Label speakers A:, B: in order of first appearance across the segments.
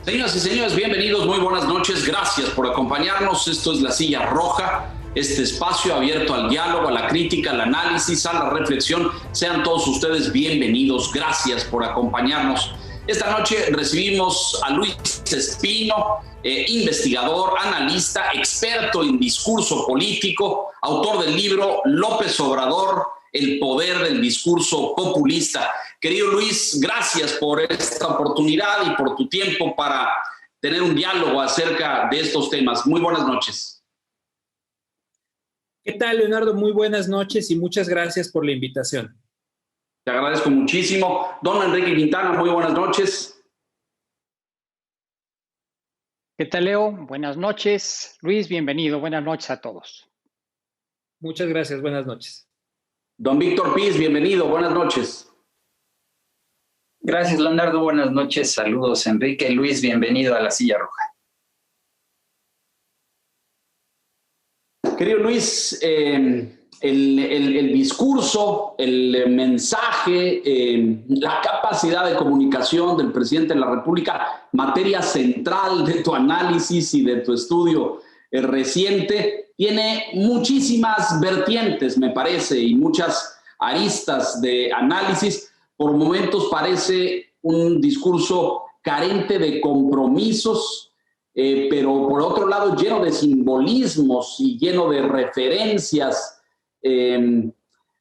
A: Señoras y señores, bienvenidos, muy buenas noches, gracias por acompañarnos. Esto es La Silla Roja, este espacio abierto al diálogo, a la crítica, al análisis, a la reflexión. Sean todos ustedes bienvenidos, gracias por acompañarnos. Esta noche recibimos a Luis Espino, investigador, analista, experto en discurso político, autor del libro López Obrador, el poder del discurso populista. Querido Luis, gracias por esta oportunidad y por tu tiempo para tener un diálogo acerca de estos temas. Muy buenas noches.
B: ¿Qué tal, Leonardo? Muy buenas noches y muchas gracias por la invitación.
A: Te agradezco muchísimo. Don Enrique Quintana, muy buenas noches.
C: ¿Qué tal, Leo? Buenas noches. Luis, bienvenido. Buenas noches a todos.
B: Muchas gracias. Buenas noches.
A: Don Víctor Piz, bienvenido. Buenas noches.
D: Gracias, Leonardo. Buenas noches. Saludos, Enrique. Luis, bienvenido a La Silla Roja.
A: Querido Luis, el discurso, el mensaje, la capacidad de comunicación del presidente de la República, materia central de tu análisis y de tu estudio reciente, tiene muchísimas vertientes, me parece, y muchas aristas de análisis. Por momentos parece un discurso carente de compromisos, pero por otro lado lleno de simbolismos y lleno de referencias.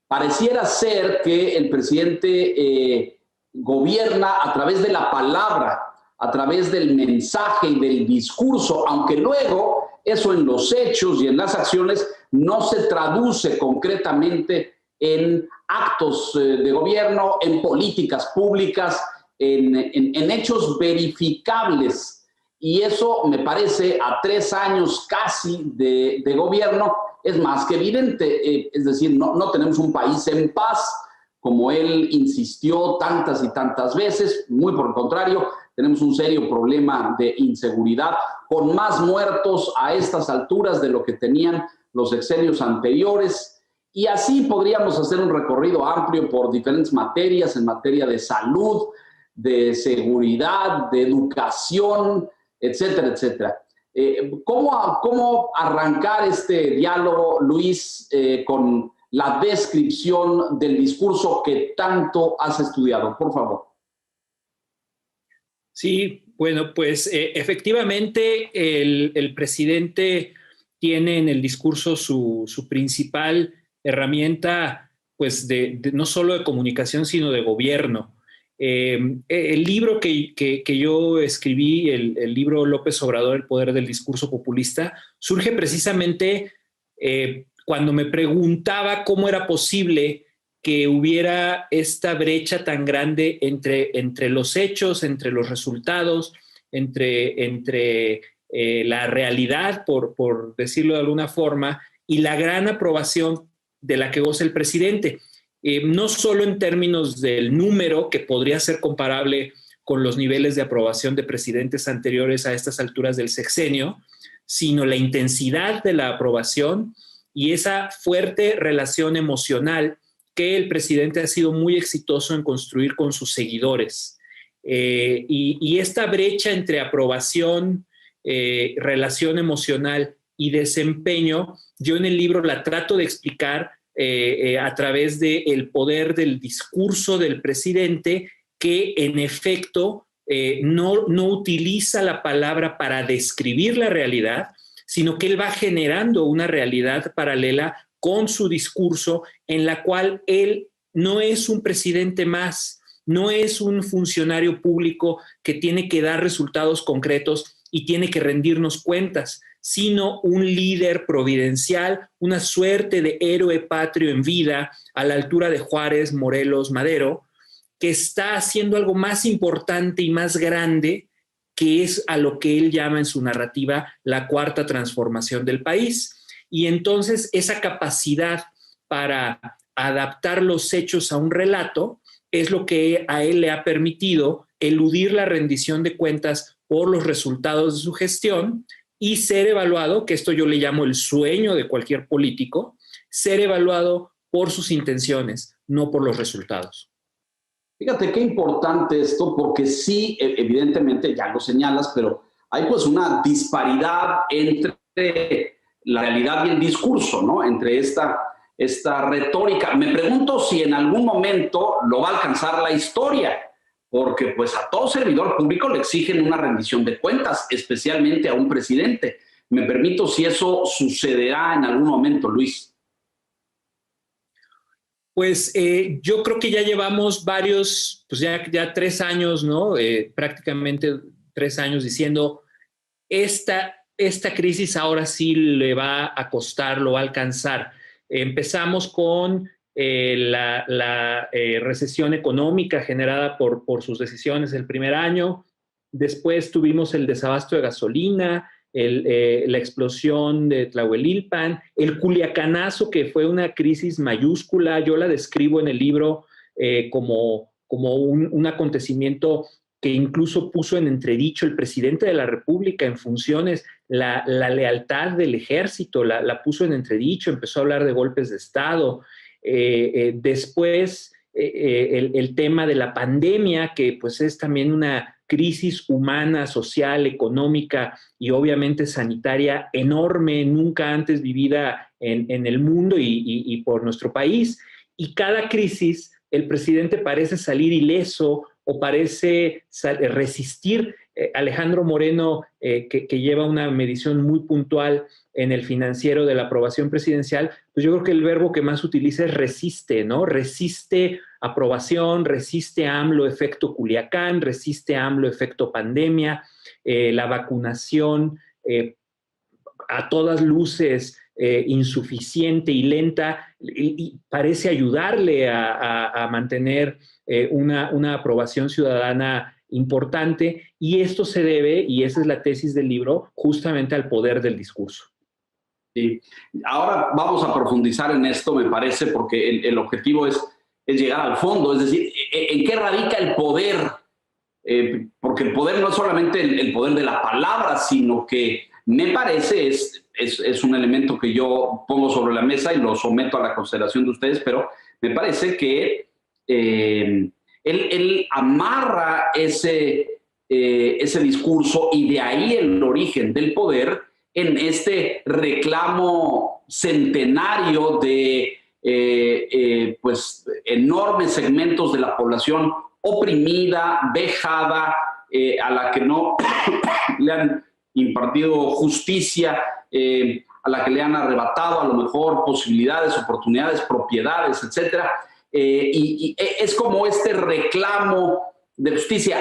A: Pareciera ser que el presidente gobierna a través de la palabra, a través del mensaje y del discurso, aunque luego eso en los hechos y en las acciones no se traduce concretamente en actos de gobierno, en políticas públicas, en hechos verificables. Y eso me parece, a 3 años casi de gobierno, es más que evidente. Es decir, no tenemos un país en paz, como él insistió tantas y tantas veces. Muy por el contrario, tenemos un serio problema de inseguridad, con más muertos a estas alturas de lo que tenían los sexenios anteriores. Y así podríamos hacer un recorrido amplio por diferentes materias, en materia de salud, de seguridad, de educación, etcétera, etcétera. ¿Cómo arrancar este diálogo, Luis, con la descripción del discurso que tanto has estudiado? Por favor.
B: Sí, bueno, pues efectivamente el presidente tiene en el discurso su principal herramienta, pues no solo de comunicación, sino de gobierno. El libro que yo escribí, el libro López Obrador, el poder del discurso populista, surge precisamente cuando me preguntaba cómo era posible que hubiera esta brecha tan grande entre los hechos, entre los resultados, entre la realidad, por decirlo de alguna forma, y la gran aprobación de la que goza el presidente. No solo en términos del número, que podría ser comparable con los niveles de aprobación de presidentes anteriores a estas alturas del sexenio, sino la intensidad de la aprobación y esa fuerte relación emocional que el presidente ha sido muy exitoso en construir con sus seguidores. Y esta brecha entre aprobación, relación emocional y desempeño, yo en el libro la trato de explicar a través del poder del discurso del presidente, que en efecto no utiliza la palabra para describir la realidad, sino que él va generando una realidad paralela con su discurso, en la cual él no es un presidente más, no es un funcionario público que tiene que dar resultados concretos y tiene que rendirnos cuentas, sino un líder providencial, una suerte de héroe patrio en vida, a la altura de Juárez, Morelos, Madero, que está haciendo algo más importante y más grande, que es a lo que él llama en su narrativa la cuarta transformación del país. Y entonces esa capacidad para adaptar los hechos a un relato es lo que a él le ha permitido eludir la rendición de cuentas por los resultados de su gestión y ser evaluado, que esto yo le llamo el sueño de cualquier político, ser evaluado por sus intenciones, no por los resultados.
A: Fíjate qué importante esto, porque sí, evidentemente, ya lo señalas, pero hay pues una disparidad entre la realidad y el discurso, ¿no? Entre esta retórica. Me pregunto si en algún momento lo va a alcanzar la historia, porque pues a todo servidor público le exigen una rendición de cuentas, especialmente a un presidente. Me permito si eso sucederá en algún momento, Luis.
B: Pues yo creo que ya llevamos varios, pues ya 3 años, ¿no? Prácticamente 3 años diciendo, esta crisis ahora sí le va a costar, lo va a alcanzar. Empezamos con la recesión económica generada por sus decisiones el primer año. Después tuvimos el desabasto de gasolina, la explosión de Tlahuelilpan, el Culiacanazo, que fue una crisis mayúscula. Yo la describo en el libro como un acontecimiento que incluso puso en entredicho el presidente de la República en funciones, la lealtad del ejército, la puso en entredicho, empezó a hablar de golpes de Estado. Después, el tema de la pandemia, que pues es también una crisis humana, social, económica y obviamente sanitaria enorme, nunca antes vivida en el mundo y por nuestro país. Y cada crisis, el presidente parece salir ileso o parece resistir. Alejandro Moreno, que lleva una medición muy puntual en el Financiero de la aprobación presidencial, pues yo creo que el verbo que más utiliza es resiste, ¿no? Resiste aprobación, resiste AMLO efecto Culiacán, resiste AMLO efecto pandemia, la vacunación a todas luces insuficiente y lenta, y parece ayudarle a mantener una aprobación ciudadana importante, y esto se debe, y esa es la tesis del libro, justamente al poder del discurso.
A: Sí. Ahora vamos a profundizar en esto, me parece, porque el objetivo es llegar al fondo, es decir, ¿en qué radica el poder? Porque el poder no es solamente el poder de la palabra, sino que me parece es un elemento que yo pongo sobre la mesa y lo someto a la consideración de ustedes, pero me parece que él amarra ese discurso, y de ahí el origen del poder en este reclamo centenario de pues enormes segmentos de la población oprimida, vejada, a la que no le han impartido justicia, a la que le han arrebatado a lo mejor posibilidades, oportunidades, propiedades, etcétera. Y es como este reclamo de justicia.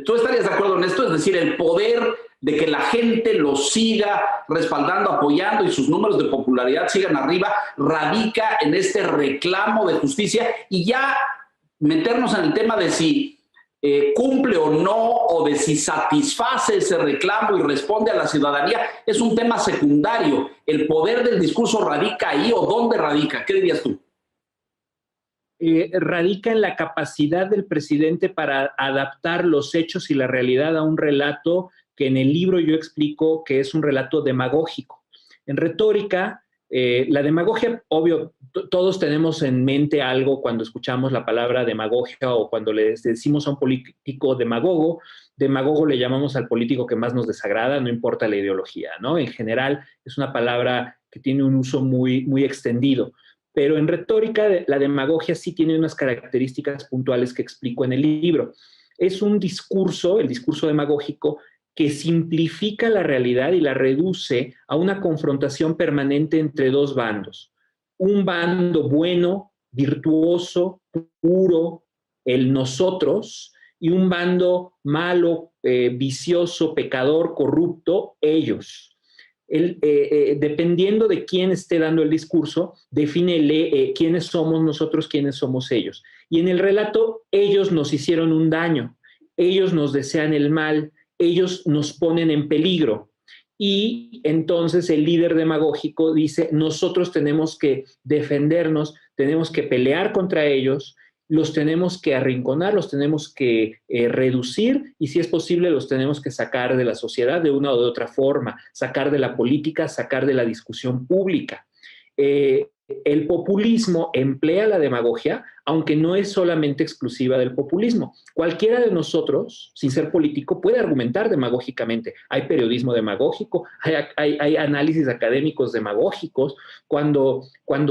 A: ¿Tú estarías de acuerdo en esto? Es decir, el poder de que la gente lo siga respaldando, apoyando, y sus números de popularidad sigan arriba, radica en este reclamo de justicia. Y ya meternos en el tema de si cumple o no, o de si satisface ese reclamo y responde a la ciudadanía, es un tema secundario. ¿El poder del discurso radica ahí, o dónde radica? ¿Qué dirías tú?
B: Radica en la capacidad del presidente para adaptar los hechos y la realidad a un relato que en el libro yo explico que es un relato demagógico. En retórica, la demagogia, obvio, todos tenemos en mente algo cuando escuchamos la palabra demagogia, o cuando le decimos a un político demagogo. Demagogo le llamamos al político que más nos desagrada, no importa la ideología, ¿no? En general es una palabra que tiene un uso muy, muy extendido. Pero en retórica, la demagogia sí tiene unas características puntuales que explico en el libro. Es un discurso, el discurso demagógico, que simplifica la realidad y la reduce a una confrontación permanente entre dos bandos. Un bando bueno, virtuoso, puro, el nosotros, y un bando malo, vicioso, pecador, corrupto, ellos. Dependiendo de quién esté dando el discurso, define quiénes somos nosotros, quiénes somos ellos. Y en el relato, ellos nos hicieron un daño, ellos nos desean el mal, ellos nos ponen en peligro. Y entonces el líder demagógico dice, nosotros tenemos que defendernos, tenemos que pelear contra ellos, los tenemos que arrinconar, los tenemos que reducir, y si es posible los tenemos que sacar de la sociedad de una o de otra forma, sacar de la política, sacar de la discusión pública. el populismo emplea la demagogia, aunque no es solamente exclusiva del populismo. Cualquiera de nosotros, sin ser político, puede argumentar demagógicamente. Hay periodismo demagógico, hay análisis académicos demagógicos cuando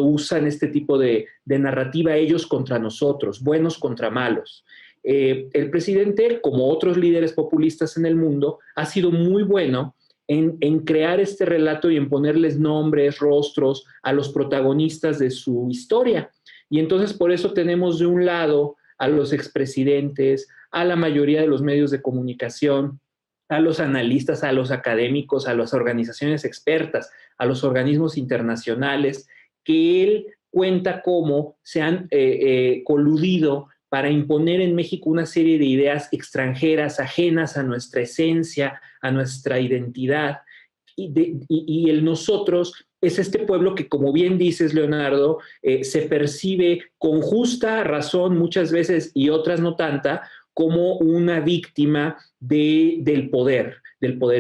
B: usan este tipo de narrativa ellos contra nosotros, buenos contra malos. El presidente, como otros líderes populistas en el mundo, ha sido muy bueno en crear este relato y en ponerles nombres, rostros a los protagonistas de su historia. Y entonces por eso tenemos de un lado a los expresidentes, a la mayoría de los medios de comunicación, a los analistas, a los académicos, a las organizaciones expertas, a los organismos internacionales, que él cuenta cómo se han coludido para imponer en México una serie de ideas extranjeras, ajenas a nuestra esencia, a nuestra identidad. Y el nosotros es este pueblo que, como bien dices, Leonardo, se percibe con justa razón muchas veces y otras no tanta, como una víctima del poder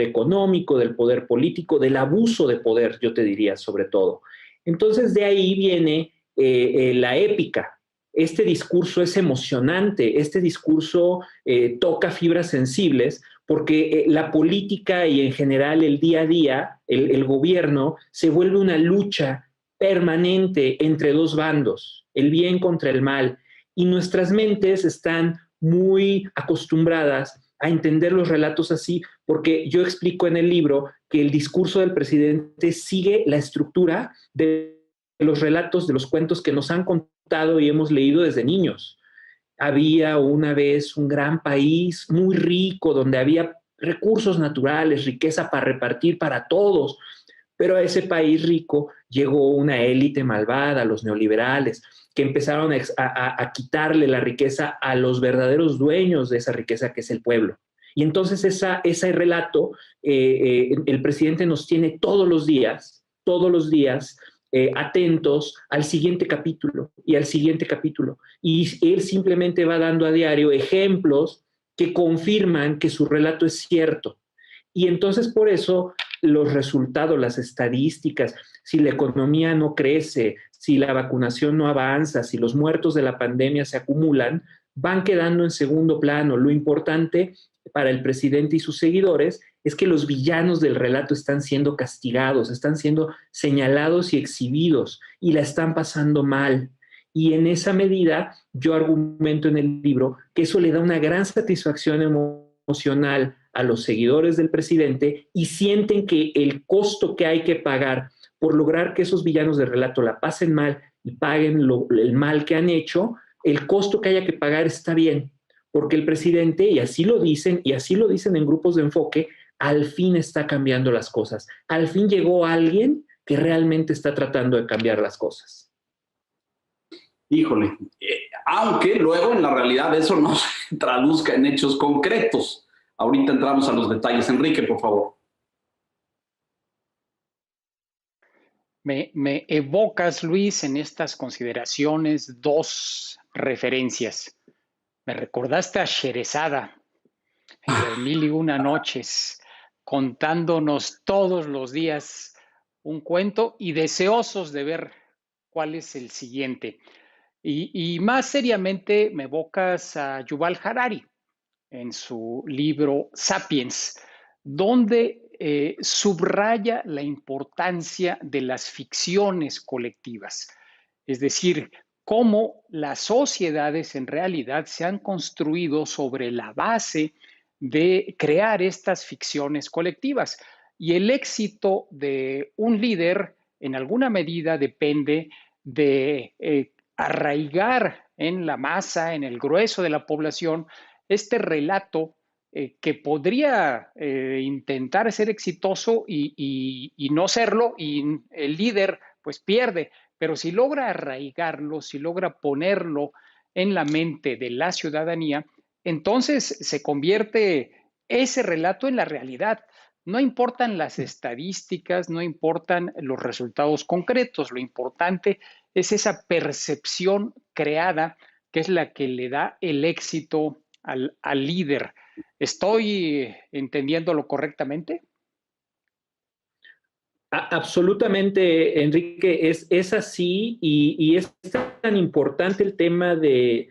B: económico, del poder político, del abuso de poder, yo te diría sobre todo. Entonces de ahí viene la épica. Este discurso es emocionante, este discurso toca fibras sensibles, porque la política y en general el día a día, el gobierno, se vuelve una lucha permanente entre dos bandos, el bien contra el mal, y nuestras mentes están muy acostumbradas a entender los relatos así, porque yo explico en el libro que el discurso del presidente sigue la estructura de los relatos, de los cuentos que nos han contado y hemos leído desde niños. Había una vez un gran país muy rico donde había recursos naturales, riqueza para repartir para todos, pero a ese país rico llegó una élite malvada, los neoliberales, que empezaron a quitarle la riqueza a los verdaderos dueños de esa riqueza que es el pueblo. Y entonces ese relato, el presidente nos tiene todos los días, atentos al siguiente capítulo y al siguiente capítulo. Y él simplemente va dando a diario ejemplos que confirman que su relato es cierto. Y entonces por eso los resultados, las estadísticas, si la economía no crece, si la vacunación no avanza, si los muertos de la pandemia se acumulan, van quedando en segundo plano. Lo importante para el presidente y sus seguidores es que los villanos del relato están siendo castigados, están siendo señalados y exhibidos y la están pasando mal. Y en esa medida yo argumento en el libro que eso le da una gran satisfacción emocional a los seguidores del presidente y sienten que el costo que hay que pagar por lograr que esos villanos del relato la pasen mal y paguen el mal que han hecho, el costo que haya que pagar está bien, porque el presidente, y así lo dicen en grupos de enfoque, al fin está cambiando las cosas. Al fin llegó alguien que realmente está tratando de cambiar las cosas.
A: Híjole, aunque luego en la realidad eso no se traduzca en hechos concretos. Ahorita entramos a los detalles. Enrique, por favor.
C: Me evocas, Luis, en estas consideraciones dos referencias. Me recordaste a Sherezada en las Mil y Una Noches, contándonos todos los días un cuento y deseosos de ver cuál es el siguiente. Y más seriamente me evocas a Yuval Harari en su libro Sapiens, donde subraya la importancia de las ficciones colectivas, es decir, cómo las sociedades en realidad se han construido sobre la base de crear estas ficciones colectivas. Y el éxito de un líder en alguna medida depende de arraigar en la masa, en el grueso de la población, este relato que podría intentar ser exitoso y no serlo, y el líder pues pierde, pero si logra arraigarlo, si logra ponerlo en la mente de la ciudadanía, entonces se convierte ese relato en la realidad. No importan las estadísticas, no importan los resultados concretos, lo importante es esa percepción creada que es la que le da el éxito al
B: Absolutamente, Enrique, es así y es tan importante el tema de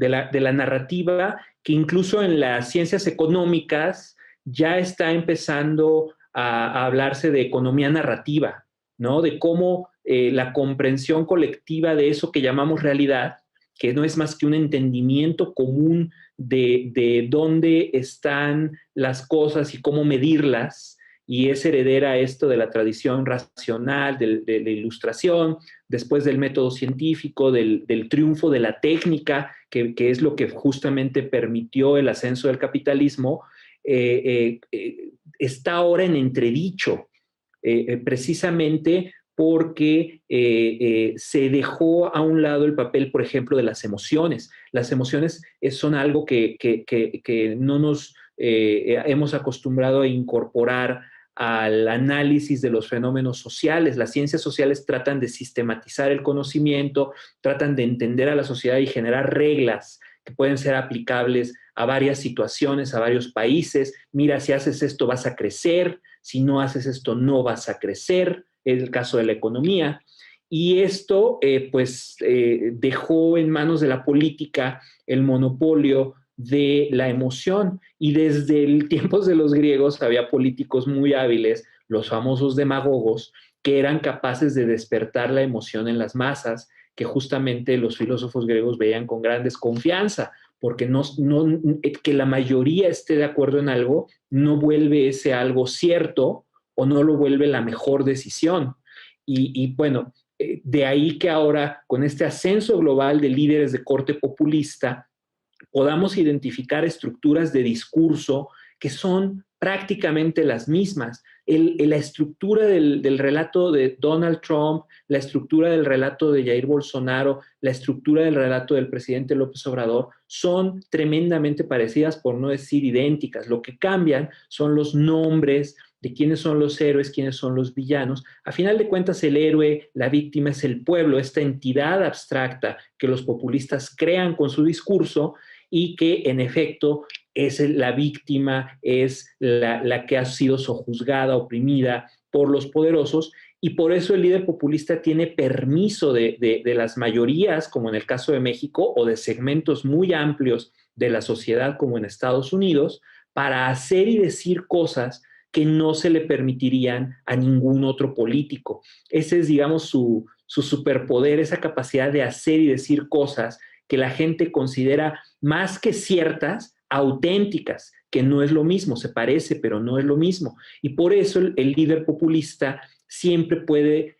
B: la narrativa que incluso en las ciencias económicas ya está empezando a hablarse de economía narrativa, ¿no? De cómo la comprensión colectiva de eso que llamamos realidad, que no es más que un entendimiento común de dónde están las cosas y cómo medirlas, y es heredera esto de la tradición racional, de la ilustración, después del método científico, del triunfo de la técnica, que es lo que justamente permitió el ascenso del capitalismo, está ahora en entredicho, precisamente porque se dejó a un lado el papel, por ejemplo, de las emociones. Las emociones son algo que no nos hemos acostumbrado a incorporar al análisis de los fenómenos sociales. Las ciencias sociales tratan de sistematizar el conocimiento, tratan de entender a la sociedad y generar reglas que pueden ser aplicables a varias situaciones, a varios países. Mira, si haces esto vas a crecer, si no haces esto no vas a crecer, es el caso de la economía. Y esto dejó en manos de la política el monopolio de la emoción. Y desde el tiempos de los griegos había políticos muy hábiles, los famosos demagogos, que eran capaces de despertar la emoción en las masas, que justamente los filósofos griegos veían con gran desconfianza, porque que la mayoría esté de acuerdo en algo no vuelve ese algo cierto o no lo vuelve la mejor decisión. Y bueno, de ahí que ahora, con este ascenso global de líderes de corte populista, podamos identificar estructuras de discurso que son prácticamente las mismas. La estructura del relato de Donald Trump, la estructura del relato de Jair Bolsonaro, la estructura del relato del presidente López Obrador son tremendamente parecidas, por no decir idénticas. Lo que cambian son los nombres de quiénes son los héroes, quiénes son los villanos. A final de cuentas, el héroe, la víctima es el pueblo, esta entidad abstracta que los populistas crean con su discurso y que en efecto es la víctima, es la que ha sido sojuzgada, oprimida por los poderosos, y por eso el líder populista tiene permiso de las mayorías, como en el caso de México, o de segmentos muy amplios de la sociedad, como en Estados Unidos, para hacer y decir cosas que no se le permitirían a ningún otro político. Ese es, digamos, su superpoder, esa capacidad de hacer y decir cosas que la gente considera más que ciertas, auténticas, que no es lo mismo, se parece, pero no es lo mismo. Y por eso el líder populista siempre puede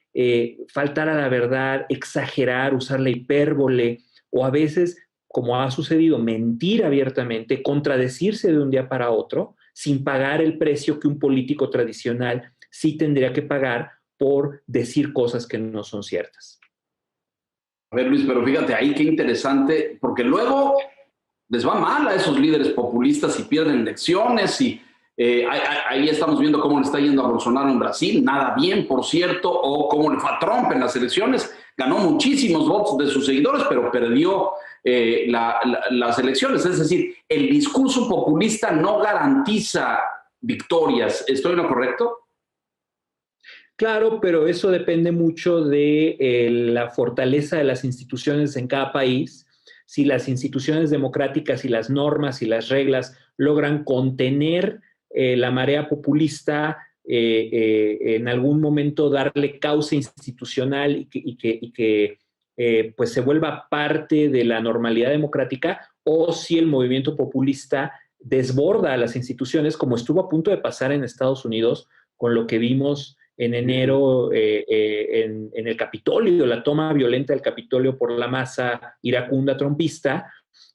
B: faltar a la verdad, exagerar, usar la hipérbole, o a veces, como ha sucedido, mentir abiertamente, contradecirse de un día para otro, sin pagar el precio que un político tradicional sí tendría que pagar por decir cosas que no son ciertas.
A: A ver, Luis, pero fíjate ahí qué interesante, porque luego les va mal a esos líderes populistas y pierden elecciones y ahí estamos viendo cómo le está yendo a Bolsonaro en Brasil, nada bien, por cierto, o cómo le fue a Trump en las elecciones, ganó muchísimos votos de sus seguidores, pero perdió las elecciones. Es decir, el discurso populista no garantiza victorias. ¿Estoy en lo correcto?
B: Claro, pero eso depende mucho de la fortaleza de las instituciones en cada país. Si las instituciones democráticas y las normas y las reglas logran contener la marea populista, en algún momento darle causa institucional y que pues se vuelva parte de la normalidad democrática, o si el movimiento populista desborda a las instituciones, como estuvo a punto de pasar en Estados Unidos con lo que vimos en enero en el Capitolio, la toma violenta del Capitolio por la masa iracunda trumpista,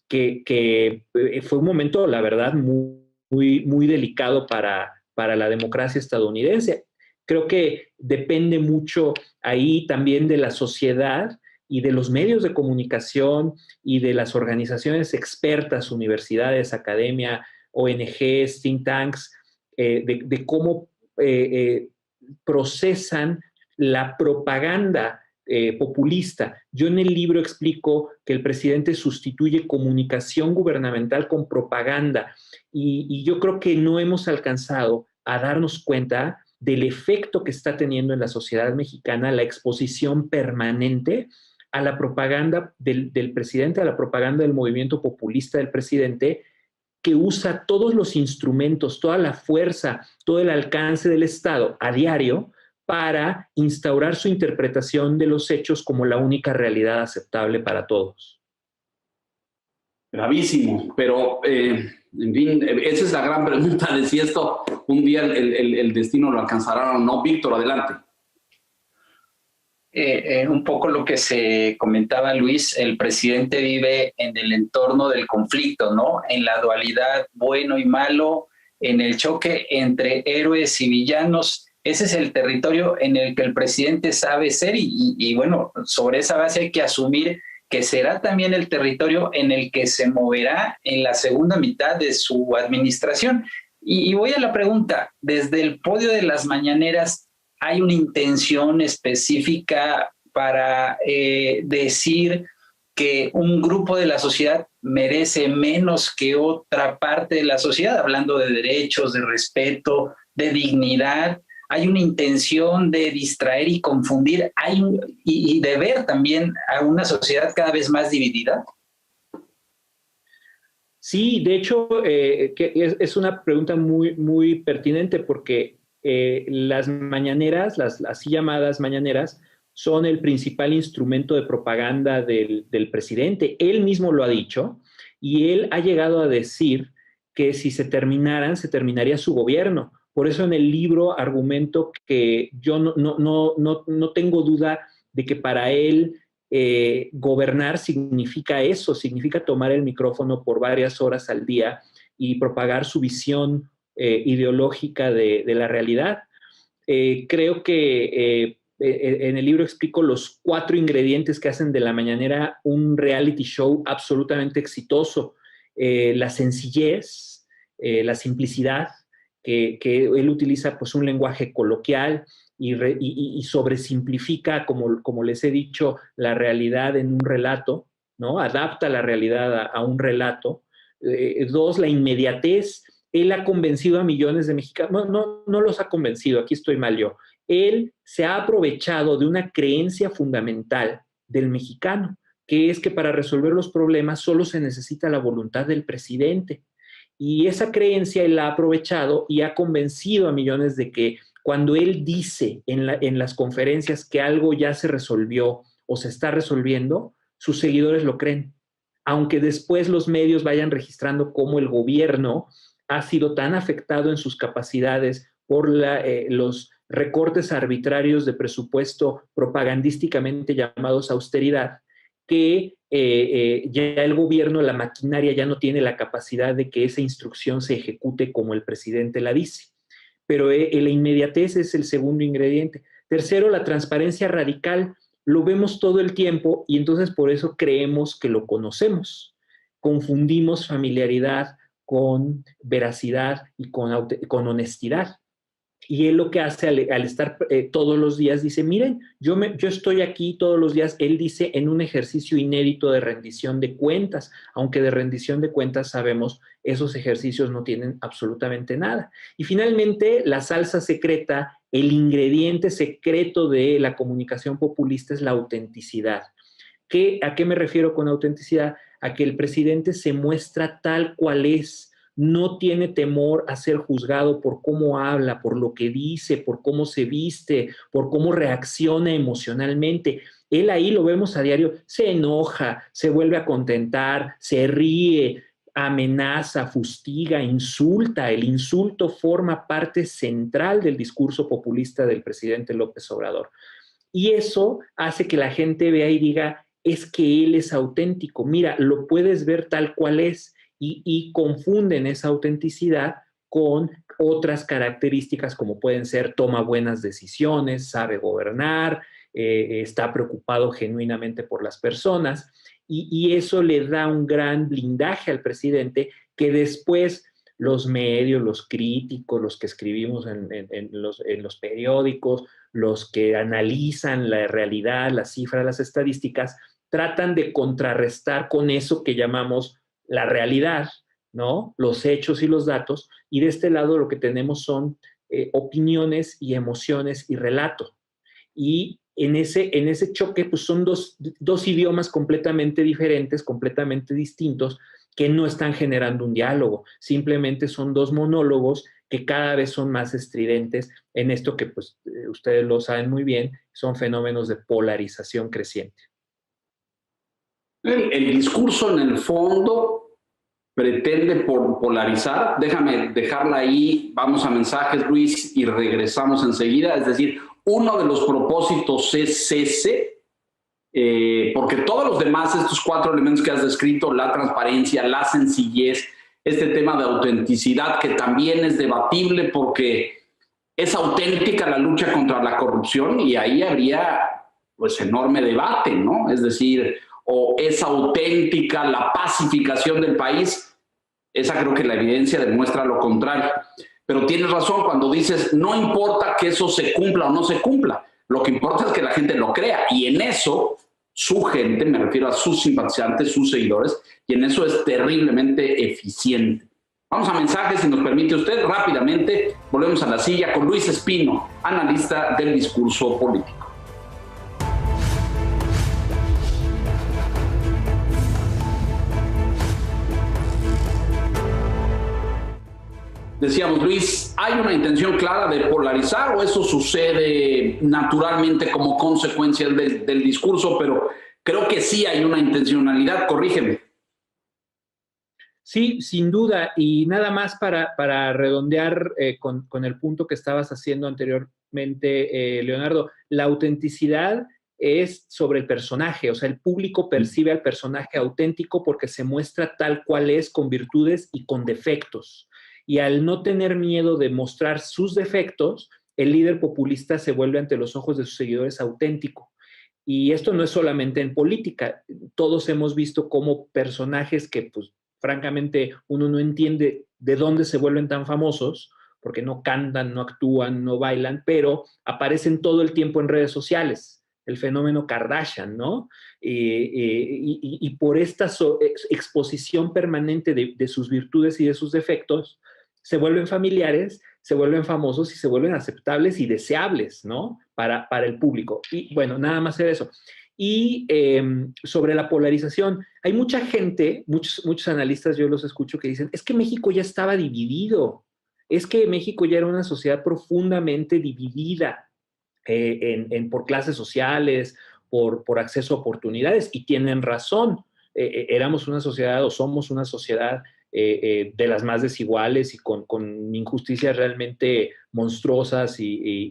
B: que fue un momento, la verdad, muy delicado para la democracia estadounidense. Creo que depende mucho ahí también de la sociedad y de los medios de comunicación y de las organizaciones expertas, universidades, academia, ONGs, think tanks, de cómo procesan la propaganda populista. Yo en el libro explico que el presidente sustituye comunicación gubernamental con propaganda y yo creo que no hemos alcanzado a darnos cuenta del efecto que está teniendo en la sociedad mexicana la exposición permanente a la propaganda del presidente, a la propaganda del movimiento populista del presidente, que usa todos los instrumentos, toda la fuerza, todo el alcance del Estado a diario para instaurar su interpretación de los hechos como la única realidad aceptable para todos.
A: Gravísimo, pero en fin, esa es la gran pregunta de si esto un día el destino lo alcanzará o no. Víctor, adelante.
D: Un poco lo que se comentaba, Luis, el presidente vive en el entorno del conflicto, ¿no? En la dualidad bueno y malo, en el choque entre héroes y villanos. Ese es el territorio en el que el presidente sabe ser y bueno, sobre esa base hay que asumir que será también el territorio en el que se moverá en la segunda mitad de su administración. Y voy a la pregunta, desde el podio de las mañaneras, ¿hay una intención específica para decir que un grupo de la sociedad merece menos que otra parte de la sociedad, hablando de derechos, de respeto, de dignidad? ¿Hay una intención de distraer y confundir y de ver también a una sociedad cada vez más dividida?
B: Sí, de hecho, que es una pregunta muy, muy pertinente porque las mañaneras, las así llamadas mañaneras, son el principal instrumento de propaganda del presidente. Él mismo lo ha dicho y él ha llegado a decir que si se terminaran, se terminaría su gobierno. Por eso en el libro argumento que yo no tengo duda de que para él gobernar significa eso, significa tomar el micrófono por varias horas al día y propagar su visión ideológica de la realidad. Creo que en el libro explico los 4 ingredientes que hacen de la mañanera un reality show absolutamente exitoso. La sencillez, la simplicidad, que él utiliza pues un lenguaje coloquial y sobresimplifica, como les he dicho, la realidad en un relato, ¿no? Adapta la realidad a un relato. 2, la inmediatez. Él ha convencido a millones de mexicanos, no los ha convencido, aquí estoy mal yo. Él se ha aprovechado de una creencia fundamental del mexicano, que es que para resolver los problemas solo se necesita la voluntad del presidente. Y esa creencia él la ha aprovechado y ha convencido a millones de que cuando él dice en las conferencias que algo ya se resolvió o se está resolviendo, sus seguidores lo creen. Aunque después los medios vayan registrando cómo el gobierno ha sido tan afectado en sus capacidades por los recortes arbitrarios de presupuesto propagandísticamente llamados austeridad, que ya el gobierno, la maquinaria ya no tiene la capacidad de que esa instrucción se ejecute como el presidente la dice. Pero la inmediatez es el segundo ingrediente. Tercero, la transparencia radical. Lo vemos todo el tiempo y entonces por eso creemos que lo conocemos. Confundimos familiaridad con veracidad y con honestidad. Y él lo que hace al estar todos los días, dice, miren, yo estoy aquí todos los días, él dice, en un ejercicio inédito de rendición de cuentas, aunque de rendición de cuentas sabemos, esos ejercicios no tienen absolutamente nada. Y finalmente, la salsa secreta, el ingrediente secreto de la comunicación populista es la autenticidad. ¿A qué me refiero con autenticidad? A que el presidente se muestra tal cual es, no tiene temor a ser juzgado por cómo habla, por lo que dice, por cómo se viste, por cómo reacciona emocionalmente. Él ahí lo vemos a diario, se enoja, se vuelve a contentar, se ríe, amenaza, fustiga, insulta. El insulto forma parte central del discurso populista del presidente López Obrador. Y eso hace que la gente vea y diga, es que él es auténtico. Mira, lo puedes ver tal cual es. Y confunden esa autenticidad con otras características como pueden ser toma buenas decisiones, sabe gobernar, está preocupado genuinamente por las personas y eso le da un gran blindaje al presidente que después los medios, los críticos, los que escribimos en los periódicos, los que analizan la realidad, las cifras, las estadísticas, tratan de contrarrestar con eso que llamamos la realidad, ¿no? Los hechos y los datos, y de este lado lo que tenemos son opiniones y emociones y relato. Y en ese choque, pues son dos idiomas completamente diferentes, completamente distintos, que no están generando un diálogo, simplemente son dos monólogos que cada vez son más estridentes en esto que pues ustedes lo saben muy bien, son fenómenos de polarización creciente.
A: El discurso en el fondo pretende polarizar. Déjame dejarla ahí, vamos a mensajes, Luis, y regresamos enseguida. Es decir, uno de los propósitos es ese, porque todos los demás, estos 4 elementos que has descrito, la transparencia, la sencillez, este tema de autenticidad, que también es debatible porque es auténtica la lucha contra la corrupción y ahí habría pues enorme debate, ¿no? Es decir, o es auténtica la pacificación del país, esa creo que la evidencia demuestra lo contrario. Pero tienes razón cuando dices, no importa que eso se cumpla o no se cumpla, lo que importa es que la gente lo crea, y en eso su gente, me refiero a sus simpatizantes, sus seguidores, y en eso es terriblemente eficiente. Vamos a mensajes, si nos permite usted, rápidamente volvemos a la silla con Luis Espino, analista del discurso político. Decíamos, Luis, ¿hay una intención clara de polarizar o eso sucede naturalmente como consecuencia del discurso? Pero creo que sí hay una intencionalidad, corrígeme.
B: Sí, sin duda, y nada más para redondear con el punto que estabas haciendo anteriormente, Leonardo, la autenticidad es sobre el personaje, o sea, el público percibe al personaje auténtico porque se muestra tal cual es, con virtudes y con defectos. Y al no tener miedo de mostrar sus defectos, el líder populista se vuelve ante los ojos de sus seguidores auténtico. Y esto no es solamente en política. Todos hemos visto cómo personajes que, pues, francamente, uno no entiende de dónde se vuelven tan famosos, porque no cantan, no actúan, no bailan, pero aparecen todo el tiempo en redes sociales. El fenómeno Kardashian, ¿no? Y por esta exposición permanente de sus virtudes y de sus defectos, se vuelven familiares, se vuelven famosos y se vuelven aceptables y deseables, ¿no? Para el público. Y bueno, nada más era eso. Y sobre la polarización, hay mucha gente, muchos analistas, yo los escucho, que dicen, es que México ya estaba dividido, es que México ya era una sociedad profundamente dividida por clases sociales, por acceso a oportunidades, y tienen razón. Éramos una sociedad o somos una sociedad de las más desiguales y con injusticias realmente monstruosas e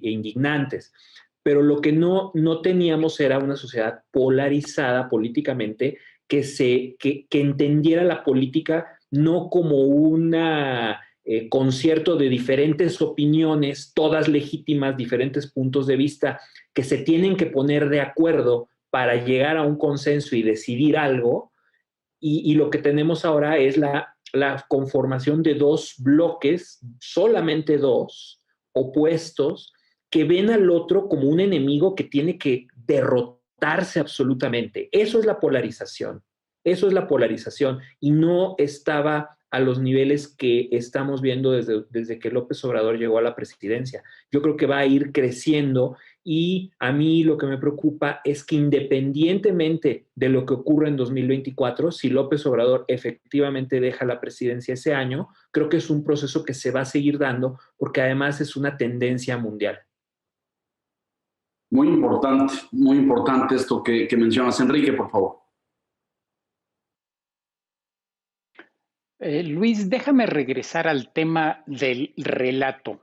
B: indignantes. Pero lo que no teníamos era una sociedad polarizada políticamente que entendiera la política no como una concierto de diferentes opiniones, todas legítimas, diferentes puntos de vista, que se tienen que poner de acuerdo para llegar a un consenso y decidir algo. Y lo que tenemos ahora es la conformación de dos bloques, solamente dos, opuestos, que ven al otro como un enemigo que tiene que derrotarse absolutamente. Eso es la polarización. Eso es la polarización. Y no estaba a los niveles que estamos viendo desde que López Obrador llegó a la presidencia. Yo creo que va a ir creciendo, y a mí lo que me preocupa es que, independientemente de lo que ocurra en 2024, si López Obrador efectivamente deja la presidencia ese año, creo que es un proceso que se va a seguir dando porque además es una tendencia mundial.
A: Muy importante esto que mencionas. Enrique, por favor.
C: Luis, déjame regresar al tema del relato.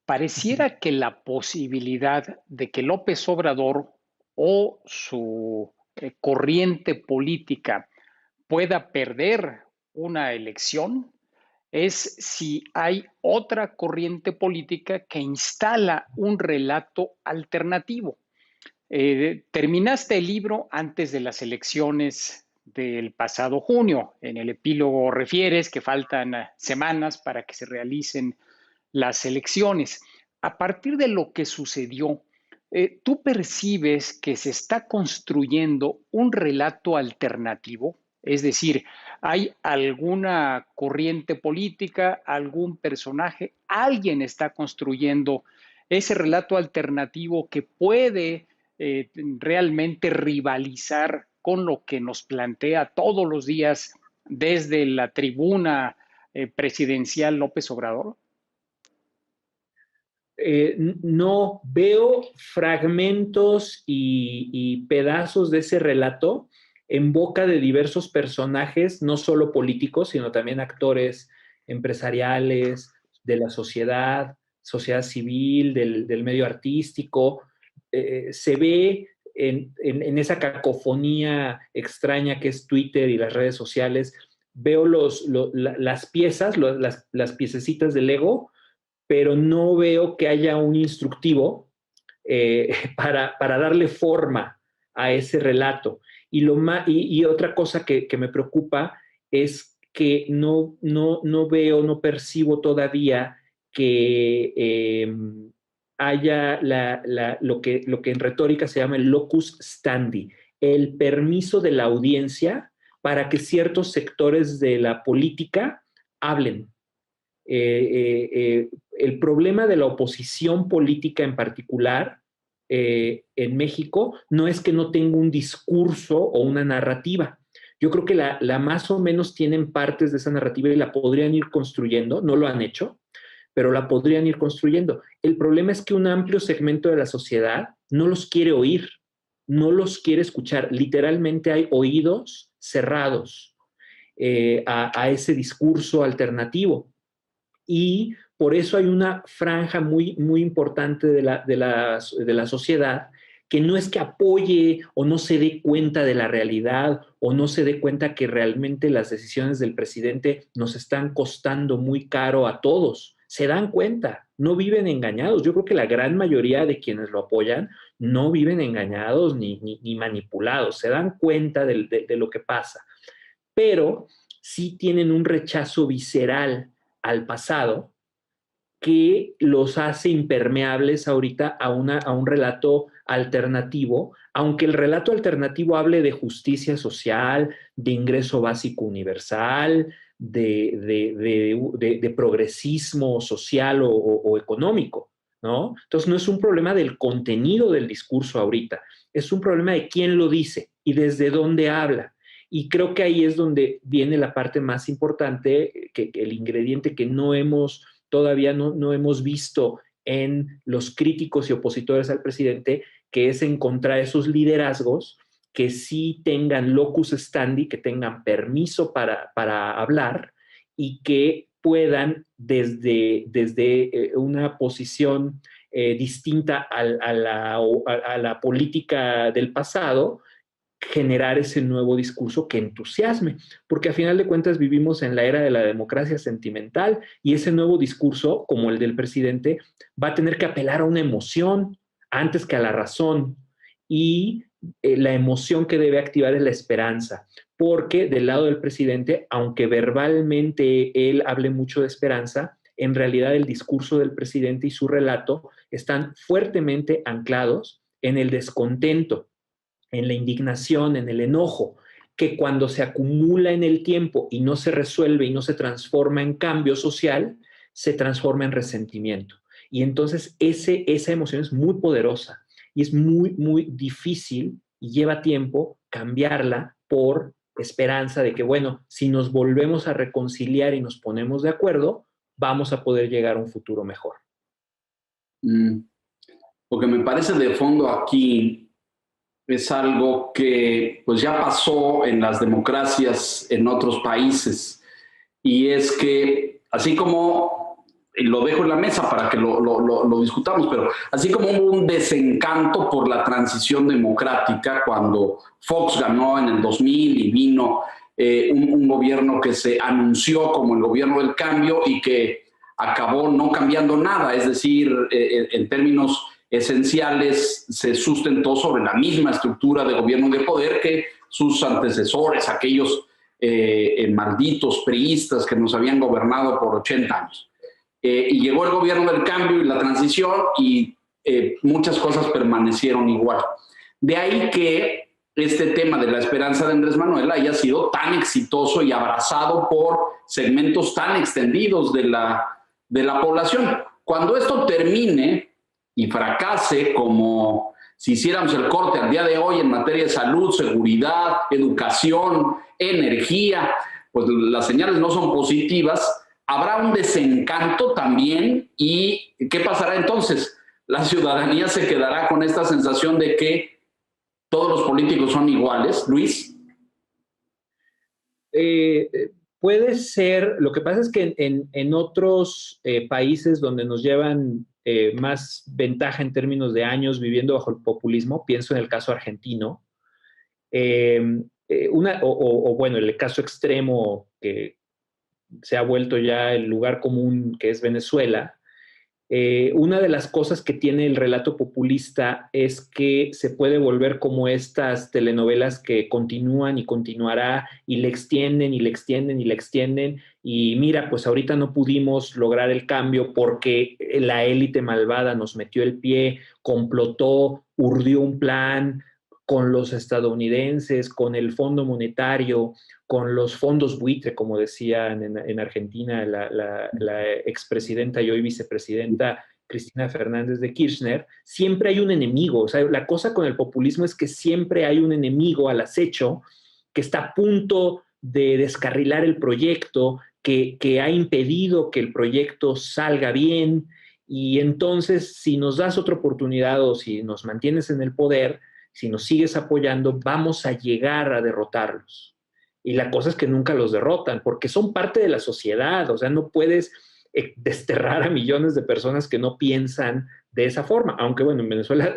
C: Pareciera que la posibilidad de que López Obrador o su corriente política pueda perder una elección es si hay otra corriente política que instala un relato alternativo. Terminaste el libro antes de las elecciones del pasado junio. En el epílogo refieres que faltan semanas para que se realicen las elecciones. A partir de lo que sucedió, ¿tú percibes que se está construyendo un relato alternativo? Es decir, ¿hay alguna corriente política, algún personaje, alguien está construyendo ese relato alternativo que puede realmente rivalizar con lo que nos plantea todos los días desde la tribuna presidencial López Obrador?
B: No veo fragmentos y pedazos de ese relato en boca de diversos personajes, no solo políticos, sino también actores empresariales, de la sociedad, sociedad civil, del medio artístico. Se ve en esa cacofonía extraña que es Twitter y las redes sociales, veo las piezas, las piececitas de Lego, pero no veo que haya un instructivo para darle forma a ese relato. Y otra cosa que me preocupa es que no veo, no percibo todavía que haya lo que en retórica se llama el locus standi, el permiso de la audiencia para que ciertos sectores de la política hablen. El problema de la oposición política en particular en México no es que no tenga un discurso o una narrativa. Yo creo que la más o menos tienen partes de esa narrativa y la podrían ir construyendo, no lo han hecho, pero la podrían ir construyendo. El problema es que un amplio segmento de la sociedad no los quiere oír, no los quiere escuchar. Literalmente hay oídos cerrados a ese discurso alternativo. Y por eso hay una franja muy, muy importante de la sociedad que no es que apoye o no se dé cuenta de la realidad o no se dé cuenta que realmente las decisiones del presidente nos están costando muy caro a todos. Se dan cuenta, no viven engañados. Yo creo que la gran mayoría de quienes lo apoyan no viven engañados ni manipulados. Se dan cuenta de lo que pasa. Pero sí tienen un rechazo visceral al pasado que los hace impermeables ahorita a un relato alternativo, aunque el relato alternativo hable de justicia social, de ingreso básico universal, de progresismo social o económico, ¿no? Entonces no es un problema del contenido del discurso ahorita, es un problema de quién lo dice y desde dónde habla. Y creo que ahí es donde viene la parte más importante, que el ingrediente que todavía no hemos visto en los críticos y opositores al presidente, que es encontrar esos liderazgos que sí tengan locus standi, que tengan permiso para hablar y que puedan desde una posición distinta a la política del pasado, generar ese nuevo discurso que entusiasme, porque a final de cuentas vivimos en la era de la democracia sentimental y ese nuevo discurso, como el del presidente, va a tener que apelar a una emoción antes que a la razón, y la emoción que debe activar es la esperanza, porque del lado del presidente, aunque verbalmente él hable mucho de esperanza, en realidad el discurso del presidente y su relato están fuertemente anclados en el descontento, en la indignación, en el enojo, que cuando se acumula en el tiempo y no se resuelve y no se transforma en cambio social, se transforma en resentimiento. Y entonces esa emoción es muy poderosa y es muy, muy difícil y lleva tiempo cambiarla por esperanza de que, bueno, si nos volvemos a reconciliar y nos ponemos de acuerdo, vamos a poder llegar a un futuro mejor.
A: Lo que me parece de fondo aquí es algo que pues ya pasó en las democracias en otros países, y es que así como, lo dejo en la mesa para que lo discutamos, pero así como hubo un desencanto por la transición democrática cuando Fox ganó en el 2000 y vino un gobierno que se anunció como el gobierno del cambio y que acabó no cambiando nada, es decir, en términos esenciales se sustentó sobre la misma estructura de gobierno de poder que sus antecesores, aquellos malditos priistas que nos habían gobernado por 80 años. Y llegó el gobierno del cambio y la transición y muchas cosas permanecieron igual. De ahí que este tema de la esperanza de Andrés Manuel haya sido tan exitoso y abrazado por segmentos tan extendidos de la población. Cuando esto termine y fracase, como si hiciéramos el corte al día de hoy en materia de salud, seguridad, educación, energía, pues las señales no son positivas, habrá un desencanto también. ¿Y qué pasará entonces? La ciudadanía se quedará con esta sensación de que todos los políticos son iguales. Luis.
B: Puede ser. Lo que pasa es que en otros países donde nos llevan más ventaja en términos de años viviendo bajo el populismo, pienso en el caso argentino, bueno, el caso extremo que se ha vuelto ya el lugar común, que es Venezuela. Una de las cosas que tiene el relato populista es que se puede volver como estas telenovelas que continúan y continuará y le extienden y le extienden y le extienden, y mira, pues ahorita no pudimos lograr el cambio porque la élite malvada nos metió el pie, complotó, urdió un plan con los estadounidenses, con el Fondo Monetario, con los fondos buitre, como decían en Argentina la expresidenta y hoy vicepresidenta Cristina Fernández de Kirchner. Siempre hay un enemigo. O sea, la cosa con el populismo es que siempre hay un enemigo al acecho que está a punto de descarrilar el proyecto, que ha impedido que el proyecto salga bien, y entonces si nos das otra oportunidad o si nos mantienes en el poder, si nos sigues apoyando, vamos a llegar a derrotarlos. Y la cosa es que nunca los derrotan, porque son parte de la sociedad. O sea, no puedes desterrar a millones de personas que no piensan de esa forma. Aunque, bueno, en Venezuela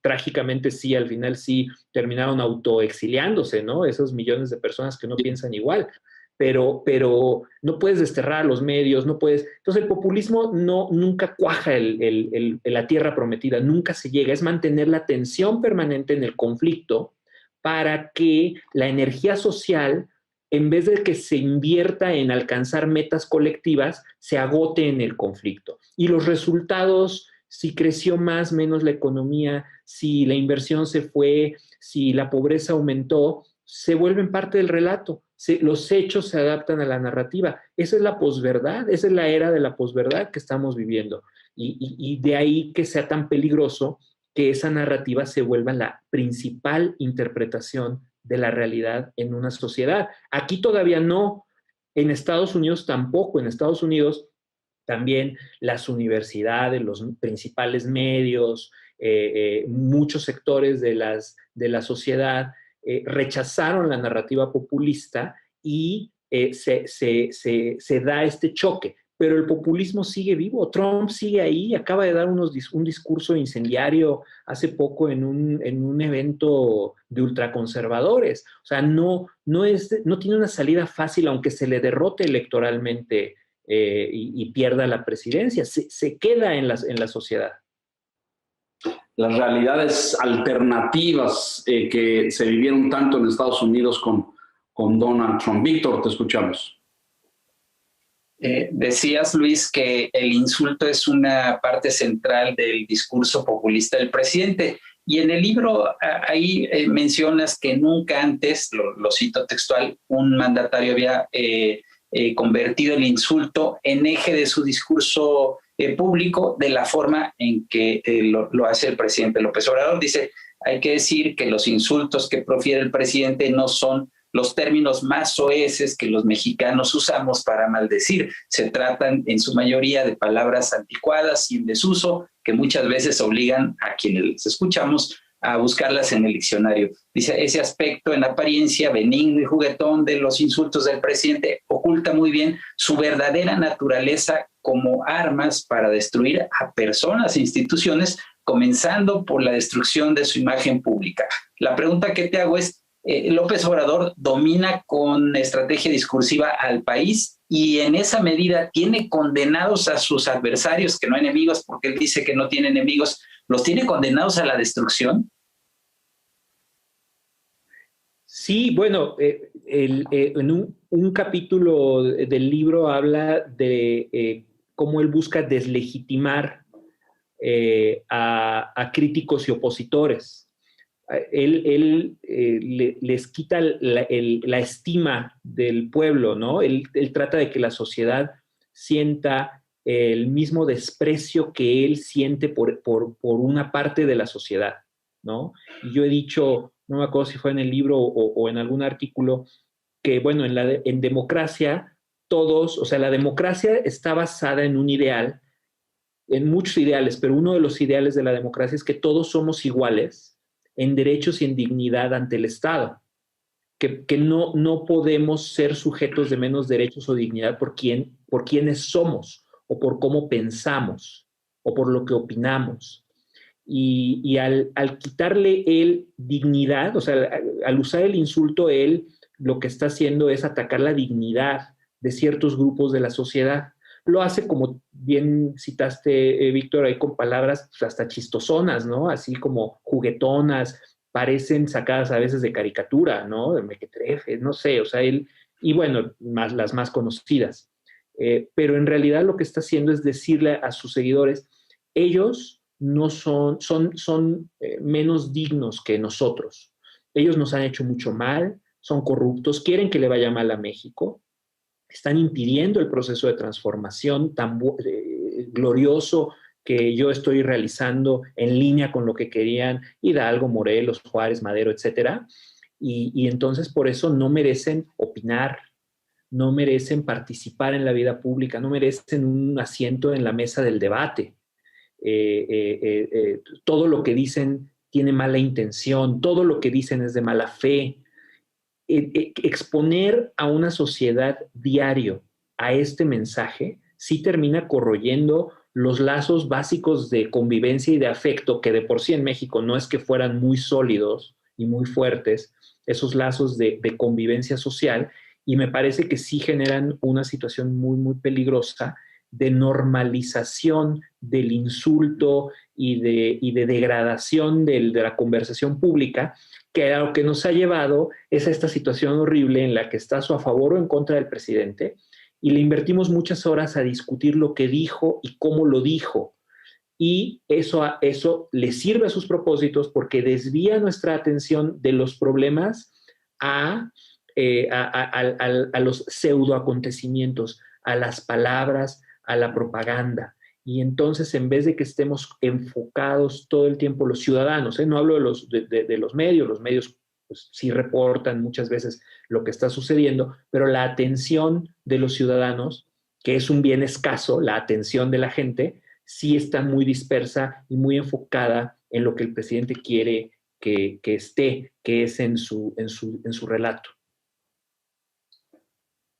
B: trágicamente sí, al final sí terminaron autoexiliándose, ¿no? Esos millones de personas que no piensan igual. Pero no puedes desterrar a los medios, no puedes. Entonces el populismo nunca cuaja la tierra prometida, nunca se llega. Es mantener la tensión permanente en el conflicto para que la energía social, en vez de que se invierta en alcanzar metas colectivas, se agote en el conflicto. Y los resultados, si creció más, menos la economía, si la inversión se fue, si la pobreza aumentó, se vuelven parte del relato. Los hechos se adaptan a la narrativa. Esa es la posverdad, esa es la era de la posverdad que estamos viviendo. Y de ahí que sea tan peligroso que esa narrativa se vuelva la principal interpretación de la realidad en una sociedad. Aquí todavía no, en Estados Unidos tampoco. En Estados Unidos también las universidades, los principales medios, muchos sectores de la sociedad rechazaron la narrativa populista y se da este choque. Pero el populismo sigue vivo. Trump sigue ahí, acaba de dar un discurso incendiario hace poco en un evento de ultraconservadores. O sea, no tiene una salida fácil, aunque se le derrote electoralmente y pierda la presidencia. Se queda en la sociedad.
A: Las realidades alternativas que se vivieron tanto en Estados Unidos con Donald Trump. Víctor, te escuchamos.
D: Decías, Luis, que el insulto es una parte central del discurso populista del presidente. Y en el libro ahí mencionas que nunca antes, lo cito textual, un mandatario había convertido el insulto en eje de su discurso público de la forma en que lo hace el presidente López Obrador. Dice, hay que decir que los insultos que profiere el presidente no son los términos más soeces que los mexicanos usamos para maldecir. Se tratan en su mayoría de palabras anticuadas y en desuso que muchas veces obligan a quienes les escuchamos a buscarlas en el diccionario. Dice, ese aspecto en apariencia benigno y juguetón de los insultos del presidente oculta muy bien su verdadera naturaleza como armas para destruir a personas e instituciones, comenzando por la destrucción de su imagen pública. La pregunta que te hago es, López Obrador domina con estrategia discursiva al país y en esa medida tiene condenados a sus adversarios, que no enemigos, porque él dice que no tiene enemigos, ¿los tiene condenados a la destrucción?
B: Sí, bueno, en un capítulo del libro habla de cómo él busca deslegitimar a críticos y opositores. les quita la estima del pueblo, ¿no? Él trata de que la sociedad sienta el mismo desprecio que él siente por una parte de la sociedad, ¿no? Y yo he dicho, no me acuerdo si fue en el libro o en algún artículo, que bueno, en democracia todos, o sea, la democracia está basada en un ideal, en muchos ideales, pero uno de los ideales de la democracia es que todos somos iguales en derechos y en dignidad ante el Estado, que no podemos ser sujetos de menos derechos o dignidad por quienes somos, o por cómo pensamos, o por lo que opinamos. Y al quitarle él dignidad, o sea, al usar el insulto, él lo que está haciendo es atacar la dignidad de ciertos grupos de la sociedad. Lo hace, como bien citaste, Víctor, ahí con palabras pues, hasta chistosonas, ¿no? Así como juguetonas, parecen sacadas a veces de caricatura, ¿no? De mequetrefe, no sé, o sea, él, y bueno, las más conocidas. Pero en realidad lo que está haciendo es decirle a sus seguidores, ellos no son menos dignos que nosotros. Ellos nos han hecho mucho mal, son corruptos, quieren que le vaya mal a México, están impidiendo el proceso de transformación tan glorioso que yo estoy realizando en línea con lo que querían Hidalgo, Morelos, Juárez, Madero, etcétera. Y entonces por eso no merecen opinar, no merecen participar en la vida pública, no merecen un asiento en la mesa del debate. Todo lo que dicen tiene mala intención, todo lo que dicen es de mala fe. Exponer a una sociedad diario a este mensaje sí termina corroyendo los lazos básicos de convivencia y de afecto, que de por sí en México no es que fueran muy sólidos y muy fuertes, esos lazos de convivencia social, y me parece que sí generan una situación muy, muy peligrosa de normalización del insulto y de degradación de la conversación pública, que a lo que nos ha llevado es a esta situación horrible en la que estás o a favor o en contra del presidente, y le invertimos muchas horas a discutir lo que dijo y cómo lo dijo. Y eso le sirve a sus propósitos porque desvía nuestra atención de los problemas a los pseudoacontecimientos, a las palabras, a la propaganda. Y entonces, en vez de que estemos enfocados todo el tiempo los ciudadanos, no hablo de los medios pues, sí reportan muchas veces lo que está sucediendo, pero la atención de los ciudadanos, que es un bien escaso, la atención de la gente, sí está muy dispersa y muy enfocada en lo que el presidente quiere que esté, que es en su relato.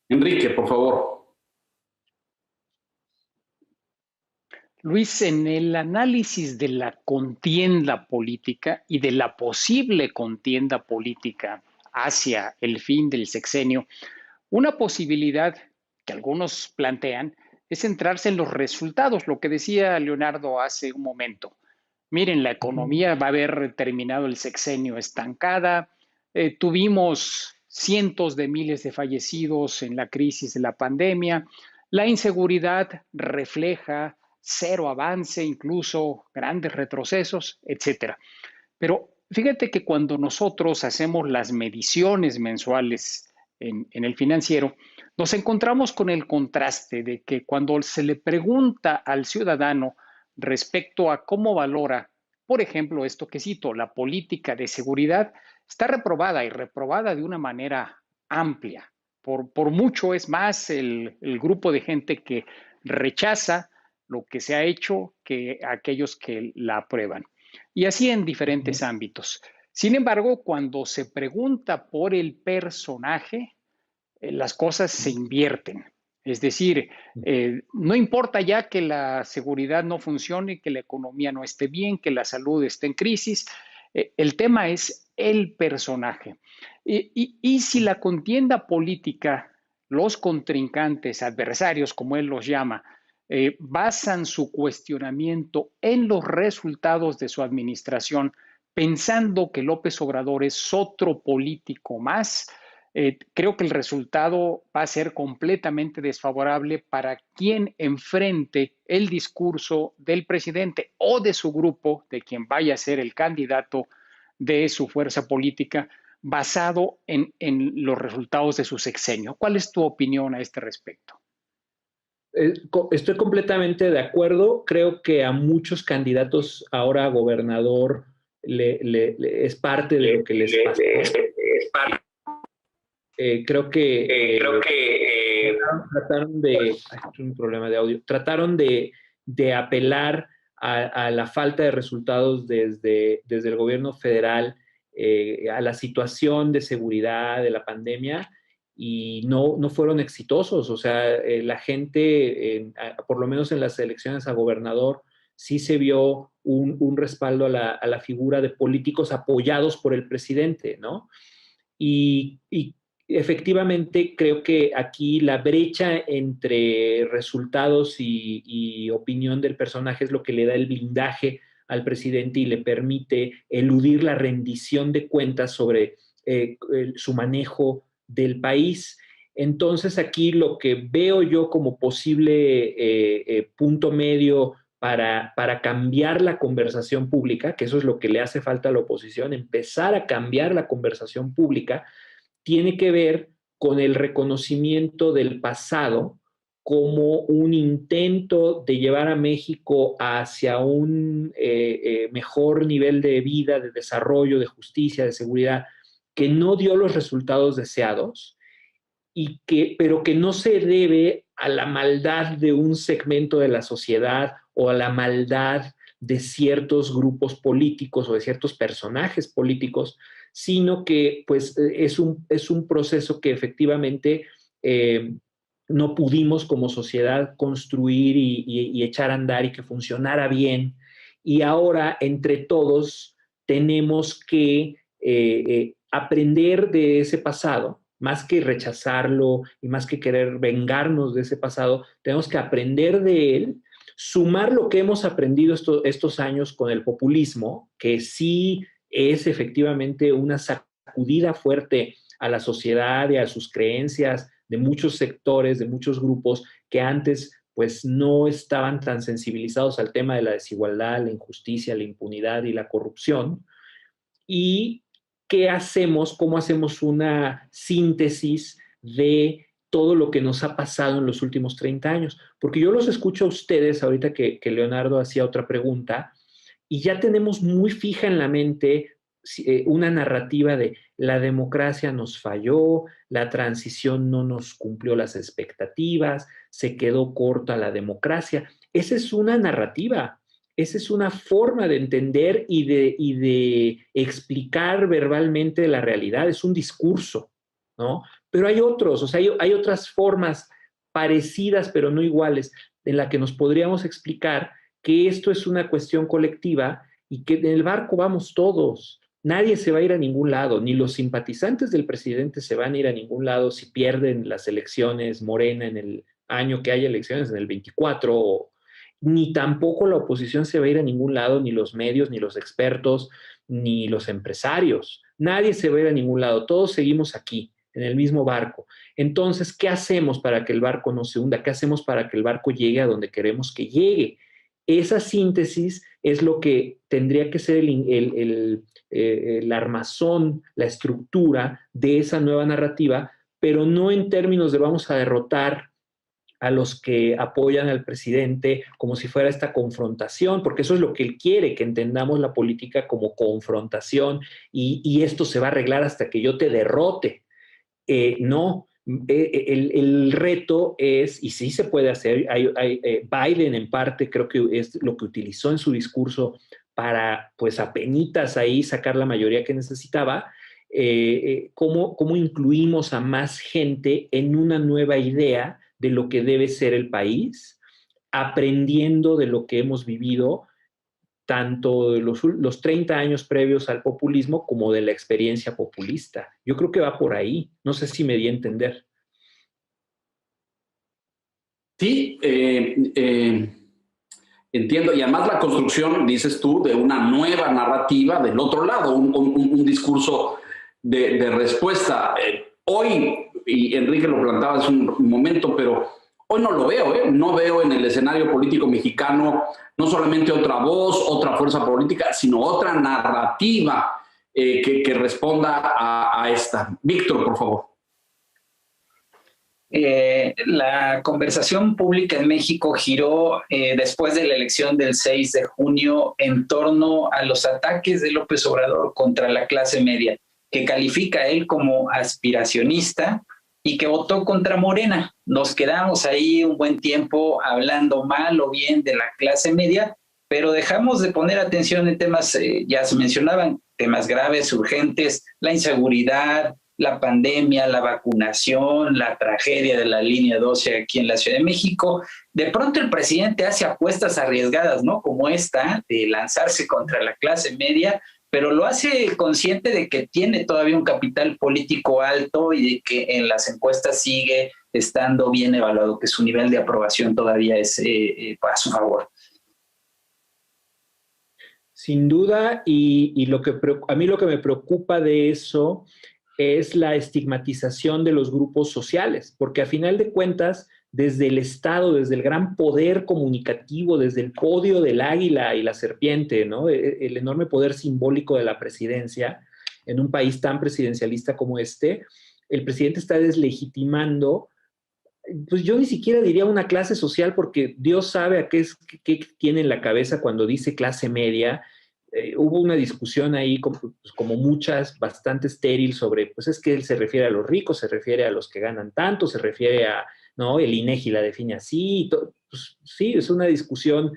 A: Enrique, por favor.
C: Luis, en el análisis de la contienda política y de la posible contienda política hacia el fin del sexenio, una posibilidad que algunos plantean es centrarse en los resultados, lo que decía Leonardo hace un momento. Miren, la economía va a haber terminado el sexenio estancada, tuvimos cientos de miles de fallecidos en la crisis de la pandemia, la inseguridad refleja cero avance, incluso grandes retrocesos, etcétera. Pero fíjate que cuando nosotros hacemos las mediciones mensuales en el financiero, nos encontramos con el contraste de que cuando se le pregunta al ciudadano respecto a cómo valora, por ejemplo, esto que cito, la política de seguridad, está reprobada y reprobada de una manera amplia. Por mucho es más el grupo de gente que rechaza lo que se ha hecho que aquellos que la aprueban. Y así en diferentes ámbitos. Sin embargo, cuando se pregunta por el personaje, las cosas se invierten. Es decir, no importa ya que la seguridad no funcione, que la economía no esté bien, que la salud esté en crisis, el tema es el personaje. Y si la contienda política, los contrincantes, adversarios, como él los llama, basan su cuestionamiento en los resultados de su administración, pensando que López Obrador es otro político más, creo que el resultado va a ser completamente desfavorable para quien enfrente el discurso del presidente o de su grupo, de quien vaya a ser el candidato de su fuerza política basado en los resultados de su sexenio. ¿Cuál es tu opinión a este respecto?
B: Estoy completamente de acuerdo. Creo que a muchos candidatos ahora a gobernador es parte de lo que les pasa. Creo que trataron de... un problema de audio. Trataron de apelar a la falta de resultados desde el gobierno federal, a la situación de seguridad de la pandemia, y no fueron exitosos. O sea, la gente, por lo menos en las elecciones a gobernador, sí se vio un respaldo a la figura de políticos apoyados por el presidente, ¿no? Y efectivamente creo que aquí la brecha entre resultados y opinión del personaje es lo que le da el blindaje al presidente y le permite eludir la rendición de cuentas sobre su manejo del país. Entonces aquí lo que veo yo como posible punto medio para cambiar la conversación pública, que eso es lo que le hace falta a la oposición, empezar a cambiar la conversación pública, tiene que ver con el reconocimiento del pasado como un intento de llevar a México hacia un mejor nivel de vida, de desarrollo, de justicia, de seguridad, que no dio los resultados deseados, pero que no se debe a la maldad de un segmento de la sociedad o a la maldad de ciertos grupos políticos o de ciertos personajes políticos, sino que pues es un proceso que efectivamente no pudimos como sociedad construir y echar a andar y que funcionara bien. Y ahora entre todos tenemos que aprender de ese pasado, más que rechazarlo y más que querer vengarnos de ese pasado, tenemos que aprender de él, sumar lo que hemos aprendido estos años con el populismo, que sí es efectivamente una sacudida fuerte a la sociedad y a sus creencias de muchos sectores, de muchos grupos que antes pues no estaban tan sensibilizados al tema de la desigualdad, la injusticia, la impunidad y la corrupción. Y ¿qué hacemos? ¿Cómo hacemos una síntesis de todo lo que nos ha pasado en los últimos 30 años? Porque yo los escucho a ustedes ahorita que Leonardo hacía otra pregunta, y ya tenemos muy fija en la mente una narrativa de la democracia nos falló, la transición no nos cumplió las expectativas, se quedó corta la democracia. Esa es una narrativa. Esa es una forma de entender y de explicar verbalmente la realidad, es un discurso, ¿no? Pero hay otros, o sea, hay otras formas parecidas pero no iguales en la que nos podríamos explicar que esto es una cuestión colectiva y que en el barco vamos todos. Nadie se va a ir a ningún lado, ni los simpatizantes del presidente se van a ir a ningún lado si pierden las elecciones Morena en el año que haya elecciones, en el 24, ni tampoco la oposición se va a ir a ningún lado, ni los medios, ni los expertos, ni los empresarios. Nadie se va a ir a ningún lado, todos seguimos aquí, en el mismo barco. Entonces, ¿qué hacemos para que el barco no se hunda? ¿Qué hacemos para que el barco llegue a donde queremos que llegue? Esa síntesis es lo que tendría que ser el armazón, la estructura de esa nueva narrativa, pero no en términos de vamos a derrotar a los que apoyan al presidente como si fuera esta confrontación, porque eso es lo que él quiere, que entendamos la política como confrontación y esto se va a arreglar hasta que yo te derrote. No, el reto es, y sí se puede hacer, Biden en parte creo que es lo que utilizó en su discurso para pues apenitas ahí sacar la mayoría que necesitaba, cómo incluimos a más gente en una nueva idea de lo que debe ser el país, aprendiendo de lo que hemos vivido, tanto de los 30 años previos al populismo como de la experiencia populista. Yo creo que va por ahí. No sé si me di a entender.
A: Sí, entiendo. Y además la construcción, dices tú, de una nueva narrativa del otro lado, un discurso de respuesta. Hoy, y Enrique lo planteaba hace un momento, pero hoy no lo veo, no veo en el escenario político mexicano no solamente otra voz, otra fuerza política, sino otra narrativa que responda a esta. Víctor, por favor.
D: La conversación pública en México giró después de la elección del 6 de junio en torno a los ataques de López Obrador contra la clase media, que califica a él como aspiracionista y que votó contra Morena. Nos quedamos ahí un buen tiempo hablando mal o bien de la clase media, pero dejamos de poner atención en temas, ya se mencionaban, temas graves, urgentes, la inseguridad, la pandemia, la vacunación, la tragedia de la línea 12 aquí en la Ciudad de México. De pronto el presidente hace apuestas arriesgadas, ¿no? Como esta, de lanzarse contra la clase media, pero lo hace consciente de que tiene todavía un capital político alto y de que en las encuestas sigue estando bien evaluado, que su nivel de aprobación todavía es a su favor.
B: Sin duda, y a mí lo que me preocupa de eso es la estigmatización de los grupos sociales, porque a final de cuentas, desde el Estado, desde el gran poder comunicativo, desde el podio del águila y la serpiente, ¿no? El enorme poder simbólico de la presidencia en un país tan presidencialista como este, el presidente está deslegitimando, pues yo ni siquiera diría una clase social, porque Dios sabe a qué tiene en la cabeza cuando dice clase media. Hubo una discusión ahí, como muchas, bastante estéril sobre, pues es que él se refiere a los ricos, se refiere a los que ganan tanto, se refiere a, ¿no? El INEGI la define así. Pues, sí, es una discusión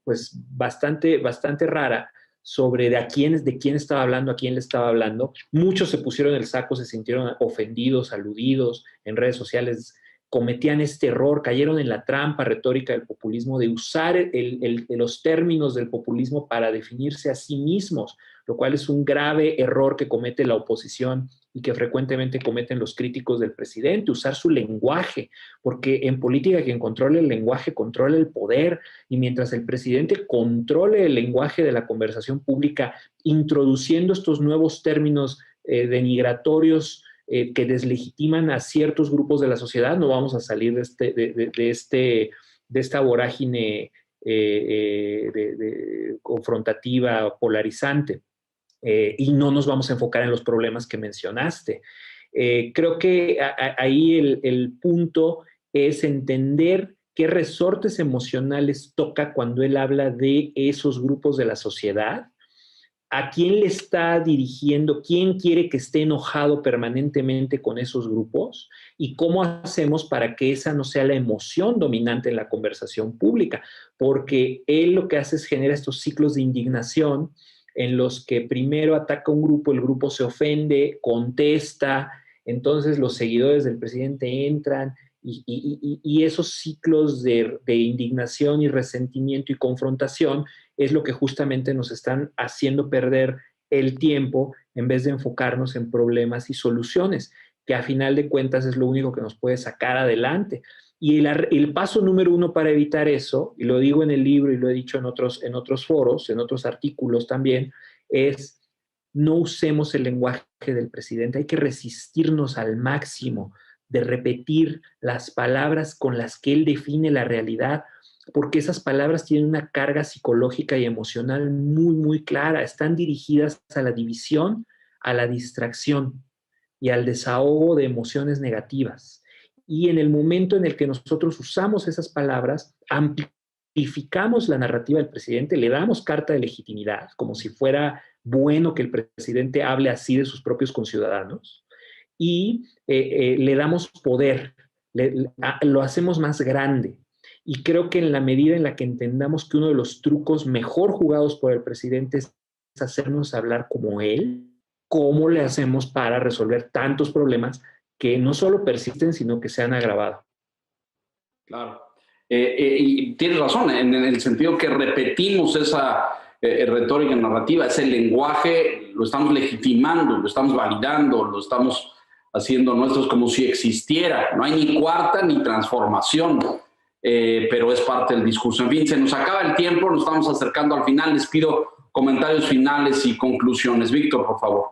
B: pues bastante rara sobre de quién estaba hablando, a quién le estaba hablando. Muchos se pusieron el saco, se sintieron ofendidos, aludidos en redes sociales, cometían este error, cayeron en la trampa retórica del populismo de usar los términos del populismo para definirse a sí mismos, lo cual es un grave error que comete la oposición y que frecuentemente cometen los críticos del presidente, usar su lenguaje, porque en política quien controla el lenguaje controla el poder, y mientras el presidente controle el lenguaje de la conversación pública, introduciendo estos nuevos términos denigratorios, que deslegitiman a ciertos grupos de la sociedad, no vamos a salir de esta vorágine confrontativa, polarizante, y no nos vamos a enfocar en los problemas que mencionaste. Creo que ahí el punto es entender qué resortes emocionales toca cuando él habla de esos grupos de la sociedad, a quién le está dirigiendo, quién quiere que esté enojado permanentemente con esos grupos y cómo hacemos para que esa no sea la emoción dominante en la conversación pública, porque él lo que hace es generar estos ciclos de indignación en los que primero ataca un grupo, el grupo se ofende, contesta, entonces los seguidores del presidente entran y esos ciclos de indignación y resentimiento y confrontación es lo que justamente nos están haciendo perder el tiempo en vez de enfocarnos en problemas y soluciones, que a final de cuentas es lo único que nos puede sacar adelante. Y el paso número uno para evitar eso, y lo digo en el libro y lo he dicho en otros foros, en otros artículos también, es no usemos el lenguaje del presidente, hay que resistirnos al máximo de repetir las palabras con las que él define la realidad, porque esas palabras tienen una carga psicológica y emocional muy, muy clara. Están dirigidas a la división, a la distracción y al desahogo de emociones negativas. Y en el momento en el que nosotros usamos esas palabras, amplificamos la narrativa del presidente, le damos carta de legitimidad, como si fuera bueno que el presidente hable así de sus propios conciudadanos, y le damos poder, lo hacemos más grande. Y creo que en la medida en la que entendamos que uno de los trucos mejor jugados por el presidente es hacernos hablar como él, ¿cómo le hacemos para resolver tantos problemas que no solo persisten, sino que se han agravado?
A: Claro. Y tienes razón, en el sentido que repetimos esa retórica narrativa, ese lenguaje, lo estamos legitimando, lo estamos validando, lo estamos haciendo nuestros como si existiera. No hay ni cuarta ni transformación. Pero es parte del discurso. En fin, se nos acaba el tiempo, nos estamos acercando al final. Les pido comentarios finales y conclusiones. Víctor, por favor.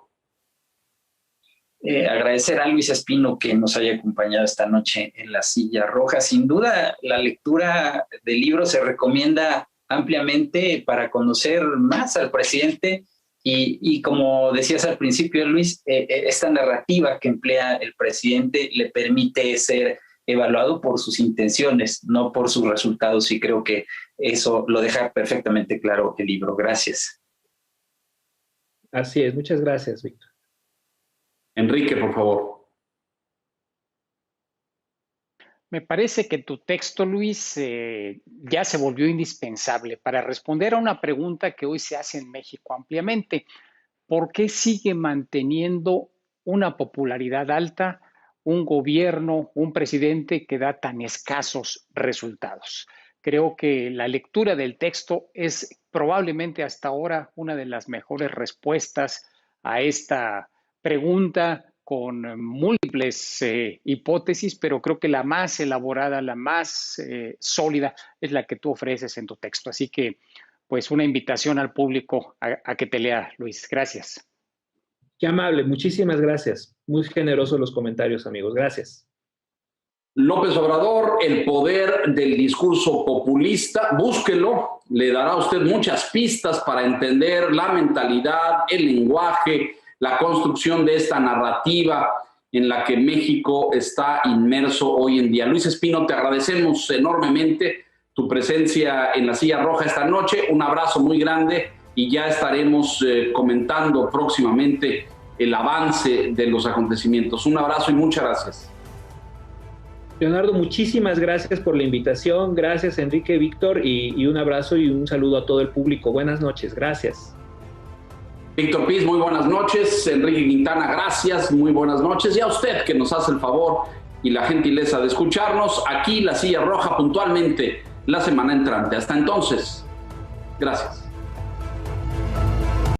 D: Agradecer a Luis Espino que nos haya acompañado esta noche en La Silla Roja. Sin duda, la lectura del libro se recomienda ampliamente para conocer más al presidente Y como decías al principio, Luis, esta narrativa que emplea el presidente le permite ser evaluado por sus intenciones, no por sus resultados, y creo que eso lo deja perfectamente claro el libro. Gracias.
B: Así es, muchas gracias, Víctor.
A: Enrique, por favor.
C: Me parece que tu texto, Luis, ya se volvió indispensable para responder a una pregunta que hoy se hace en México ampliamente. ¿Por qué sigue manteniendo una popularidad alta un gobierno, un presidente que da tan escasos resultados? Creo que la lectura del texto es probablemente hasta ahora una de las mejores respuestas a esta pregunta, con múltiples hipótesis, pero creo que la más elaborada, la más sólida es la que tú ofreces en tu texto. Así que, pues, una invitación al público a que te lea, Luis. Gracias.
B: Qué amable, muchísimas gracias. Muy generosos los comentarios, amigos. Gracias.
A: López Obrador, el poder del discurso populista, búsquelo, le dará a usted muchas pistas para entender la mentalidad, el lenguaje, la construcción de esta narrativa en la que México está inmerso hoy en día. Luis Espino, te agradecemos enormemente tu presencia en la Silla Roja esta noche. Un abrazo muy grande y ya estaremos comentando próximamente el avance de los acontecimientos. Un abrazo y muchas gracias.
B: Leonardo, muchísimas gracias por la invitación. Gracias, Enrique, Víctor, y un abrazo y un saludo a todo el público. Buenas noches. Gracias.
A: Víctor Piz, muy buenas noches. Enrique Quintana, gracias, muy buenas noches. Y a usted que nos hace el favor y la gentileza de escucharnos aquí, La Silla Roja, puntualmente la semana entrante. Hasta entonces, gracias.